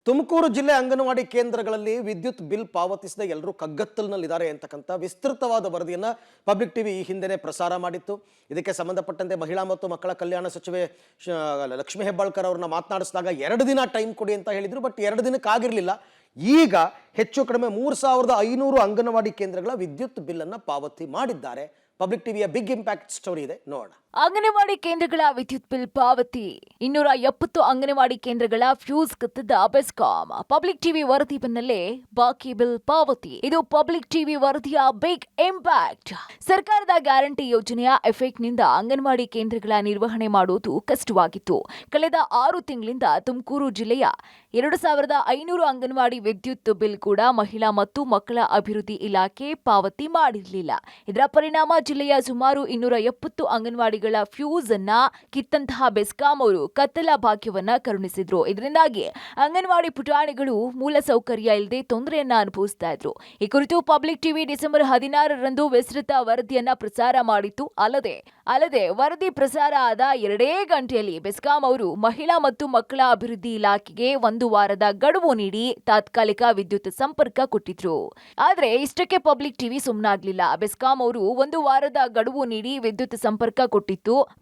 ತುಮಕೂರು ಜಿಲ್ಲೆ ಅಂಗನವಾಡಿ ಕೇಂದ್ರಗಳಲ್ಲಿ ವಿದ್ಯುತ್ ಬಿಲ್ ಪಾವತಿಸದೆ ಎಲ್ಲರೂ ಕಗ್ಗತ್ತಲಿನಲ್ಲಿದ್ದಾರೆ ಅಂತಕ್ಕಂಥ ವಿಸ್ತೃತವಾದ ವರದಿಯನ್ನ ಪಬ್ಲಿಕ್ ಟಿವಿ ಈ ಹಿಂದೆನೇ ಪ್ರಸಾರ ಮಾಡಿತ್ತು. ಇದಕ್ಕೆ ಸಂಬಂಧಪಟ್ಟಂತೆ ಮಹಿಳಾ ಮತ್ತು ಮಕ್ಕಳ ಕಲ್ಯಾಣ ಸಚಿವೆ ಲಕ್ಷ್ಮೀ ಹೆಬ್ಬಾಳ್ಕರ್ ಅವರನ್ನ ಮಾತನಾಡಿಸಿದಾಗ 2 ದಿನ ಟೈಮ್ ಕೊಡಿ ಅಂತ ಹೇಳಿದ್ರು. ಬಟ್ 2 ದಿನಕ್ಕೆ ಆಗಿರಲಿಲ್ಲ. ಈಗ ಹೆಚ್ಚು ಕಡಿಮೆ 3500 ಅಂಗನವಾಡಿ ಕೇಂದ್ರಗಳ ವಿದ್ಯುತ್ ಬಿಲ್ ಅನ್ನ ಪಾವತಿ ಮಾಡಿದ್ದಾರೆ. ಪಬ್ಲಿಕ್ ಟಿವಿಯ ಬಿಗ್ ಇಂಪ್ಯಾಕ್ಟ್ ಸ್ಟೋರಿ ಇದೆ, ನೋಡೋಣ. ಅಂಗನವಾಡಿ ಕೇಂದ್ರಗಳ ವಿದ್ಯುತ್ ಬಿಲ್ ಪಾವತಿ 270 ಅಂಗನವಾಡಿ ಕೇಂದ್ರಗಳ ಫ್ಯೂಸ್ ಕತ್ತಿದ ಬೆಸ್ಕಾಂ. ಪಬ್ಲಿಕ್ ಟಿವಿ ವರದಿ ಬೆನ್ನಲ್ಲೇ ಬಾಕಿ ಬಿಲ್ ಪಾವತಿ. ಇದು ಪಬ್ಲಿಕ್ ಟಿವಿ ವರದಿಯ ಬಿಗ್ ಇಂಪ್ಯಾಕ್ಟ್. ಸರ್ಕಾರದ ಗ್ಯಾರಂಟಿ ಯೋಜನೆಯ ಎಫೆಕ್ಟ್ ನಿಂದ ಅಂಗನವಾಡಿ ಕೇಂದ್ರಗಳ ನಿರ್ವಹಣೆ ಮಾಡುವುದು ಕಷ್ಟವಾಗಿತ್ತು. ಕಳೆದ 6 ತಿಂಗಳಿಂದ ತುಮಕೂರು ಜಿಲ್ಲೆಯ 2500 ಅಂಗನವಾಡಿ ವಿದ್ಯುತ್ ಬಿಲ್ ಕೂಡ ಮಹಿಳಾ ಮತ್ತು ಮಕ್ಕಳ ಅಭಿವೃದ್ಧಿ ಇಲಾಖೆ ಪಾವತಿ ಮಾಡಿರಲಿಲ್ಲ. ಇದರ ಪರಿಣಾಮ ಜಿಲ್ಲೆಯ ಸುಮಾರು 270 ಅಂಗನವಾಡಿ ಫ್ಯೂಸ್ ಅನ್ನ ಕಿತ್ತಂತಹ ಬೆಸ್ಕಾಂ ಅವರು ಕತ್ತಲ ಭಾಗ್ಯವನ್ನ ಕರುಣಿಸಿದ್ರು. ಇದರಿಂದಾಗಿ ಅಂಗನವಾಡಿ ಪುಟಾಣಿಗಳು ಮೂಲಸೌಕರ್ಯ ಇಲ್ಲದೆ ತೊಂದರೆಯನ್ನ ಅನುಭವಿಸ್ತಾ ಇದ್ರು. ಈ ಕುರಿತು ಪಬ್ಲಿಕ್ ಟಿವಿ ಡಿಸೆಂಬರ್ 16ರಂದು ವಿಸ್ತೃತ ವರದಿಯನ್ನ ಪ್ರಸಾರ ಮಾಡಿತ್ತು. ಅಲ್ಲದೆ ವರದಿ ಪ್ರಸಾರ ಆದ 2 ಗಂಟೆಯಲ್ಲಿ ಬೆಸ್ಕಾಂ ಅವರು ಮಹಿಳಾ ಮತ್ತು ಮಕ್ಕಳ ಅಭಿವೃದ್ಧಿ ಇಲಾಖೆಗೆ 1 ವಾರದ ಗಡುವು ನೀಡಿ ತಾತ್ಕಾಲಿಕ ವಿದ್ಯುತ್ ಸಂಪರ್ಕ ಕೊಟ್ಟಿದ್ರು. ಆದ್ರೆ ಇಷ್ಟಕ್ಕೆ ಪಬ್ಲಿಕ್ ಟಿವಿ ಸುಮ್ಮನಾಗ್ಲಿಲ್ಲ. ಬೆಸ್ಕಾಂ ಅವರು 1 ವಾರದ ಗಡುವು ನೀಡಿ ವಿದ್ಯುತ್ ಸಂಪರ್ಕ ಕೊಟ್ಟಿತ್ತು.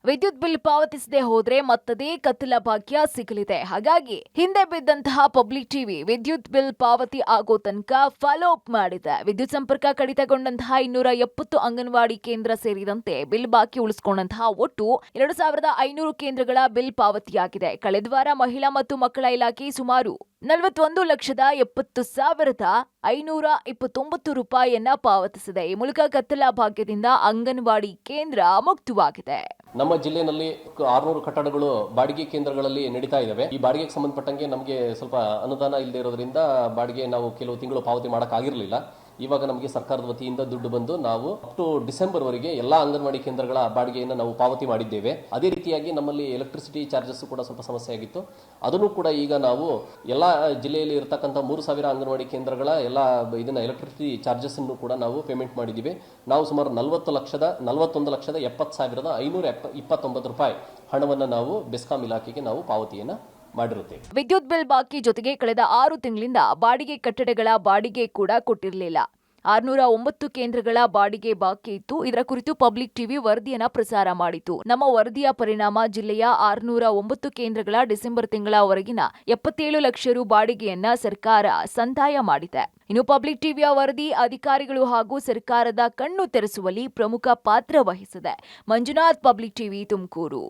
ವಿದ್ಯುತ್ ಬಿಲ್ ಪಾವತಿಸದೆ ಹೋದ್ರೆ ಮತ್ತದೇ ಕತ್ತಲ ಭಾಗ್ಯ ಸಿಗಲಿದೆ. ಹಾಗಾಗಿ ಹಿಂದೆ ಬಿದ್ದಂತಹ ಪಬ್ಲಿಕ್ ಟಿವಿ ವಿದ್ಯುತ್ ಬಿಲ್ ಪಾವತಿ ಆಗೋ ತನಕ ಫಾಲೋ ಅಪ್ ಮಾಡಿದೆ. ವಿದ್ಯುತ್ ಸಂಪರ್ಕ ಕಡಿತಗೊಂಡಂತಹ 270 ಅಂಗನವಾಡಿ ಕೇಂದ್ರ ಸೇರಿದಂತೆ ಬಿಲ್ ಬಾಕಿ ಉಳಿಸಿಕೊಂಡಂತಹ ಒಟ್ಟು 2500 ಕೇಂದ್ರಗಳ ಬಿಲ್ ಪಾವತಿಯಾಗಿದೆ. ಕಳೆದ ವಾರ ಮಹಿಳಾ ಮತ್ತು ಮಕ್ಕಳ ಇಲಾಖೆ ಸುಮಾರು 41,70,529 ರೂಪಾಯಿಯನ್ನ ಪಾವತಿಸಿದೆ. ಈ ಮೂಲಕ ಕತ್ತಲ ಭಾಗ್ಯದಿಂದ ಅಂಗನವಾಡಿ ಕೇಂದ್ರ ಮುಕ್ತವಾಗಿದೆ. ನಮ್ಮ ಜಿಲ್ಲೆಯಲ್ಲಿ 600 ಕಟ್ಟಡಗಳು ಬಾಡಿಗೆ ಕೇಂದ್ರಗಳಲ್ಲಿ ನಡೀತಾ ಇದ್ದಾವೆ. ಈ ಬಾಡಿಗೆಗೆ ಸಂಬಂಧಪಟ್ಟಂಗೆ ನಮಗೆ ಸ್ವಲ್ಪ ಅನುದಾನ ಇಲ್ಲದೆ ಇರೋದ್ರಿಂದ ಬಾಡಿಗೆ ನಾವು ಕೆಲವು ತಿಂಗಳು ಪಾವತಿ ಮಾಡೋಕ್ಕಾಗಿರಲಿಲ್ಲ. ಇವಾಗ ನಮಗೆ ಸರ್ಕಾರದ ವತಿಯಿಂದ ದುಡ್ಡು ಬಂದು ನಾವು ಅಪ್ ಟು ಡಿಸೆಂಬರ್ ವರೆಗೆ ಎಲ್ಲಾ ಅಂಗನವಾಡಿ ಕೇಂದ್ರಗಳ ಬಾಡಿಗೆಯನ್ನು ನಾವು ಪಾವತಿ ಮಾಡಿದ್ದೇವೆ. ಅದೇ ರೀತಿಯಾಗಿ ನಮ್ಮಲ್ಲಿ ಎಲೆಕ್ಟ್ರಿಸಿಟಿ ಚಾರ್ಜಸ್ ಕೂಡ ಸ್ವಲ್ಪ ಸಮಸ್ಯೆ ಆಗಿತ್ತು. ಅದನ್ನು ಕೂಡ ಈಗ ನಾವು ಎಲ್ಲಾ ಜಿಲ್ಲೆಯಲ್ಲಿ ಇರತಕ್ಕಂಥ 3000 ಅಂಗನವಾಡಿ ಕೇಂದ್ರಗಳ ಎಲ್ಲ ಇದನ್ನ ಎಲೆಕ್ಟ್ರಿಸಿಟಿ ಚಾರ್ಜಸ್ ಅನ್ನು ಕೂಡ ನಾವು ಪೇಮೆಂಟ್ ಮಾಡಿದ್ದೀವಿ. ನಾವು ಸುಮಾರು 41,70,529 ರೂಪಾಯಿ ಹಣವನ್ನು ನಾವು ಬೆಸ್ಕಾಂ ಇಲಾಖೆಗೆ ನಾವು ಪಾವತಿಯನ್ನ ಮಾಡಿರುತ್ತೇವೆ. ವಿದ್ಯುತ್ ಬಿಲ್ ಬಾಕಿ ಜೊತೆಗೆ ಕಳೆದ 6 ತಿಂಗಳಿಂದ ಬಾಡಿಗೆ ಕಟ್ಟಡಗಳ ಬಾಡಿಗೆ ಕೂಡ ಕೊಟ್ಟಿರಲಿಲ್ಲ. 609 ಕೇಂದ್ರಗಳ ಬಾಡಿಗೆ ಬಾಕಿ ಇತ್ತು. ಇದರ ಕುರಿತು ಪಬ್ಲಿಕ್ ಟಿವಿ ವರದಿಯನ್ನ ಪ್ರಸಾರ ಮಾಡಿತು. ನಮ್ಮ ವರದಿಯ ಪರಿಣಾಮ ಜಿಲ್ಲೆಯ 609 ಕೇಂದ್ರಗಳ ಡಿಸೆಂಬರ್ ತಿಂಗಳವರೆಗಿನ 77 ಲಕ್ಷ ರು ಬಾಡಿಗೆಯನ್ನ ಸರ್ಕಾರ ಸಂದಾಯ ಮಾಡಿದೆ. ಇನ್ನು ಪಬ್ಲಿಕ್ ಟಿವಿಯ ವರದಿ ಅಧಿಕಾರಿಗಳು ಹಾಗೂ ಸರ್ಕಾರದ ಕಣ್ಣು ತೆರೆಸುವಲ್ಲಿ ಪ್ರಮುಖ ಪಾತ್ರ ವಹಿಸಿದೆ. Manjunath, public TV, Tumakuru.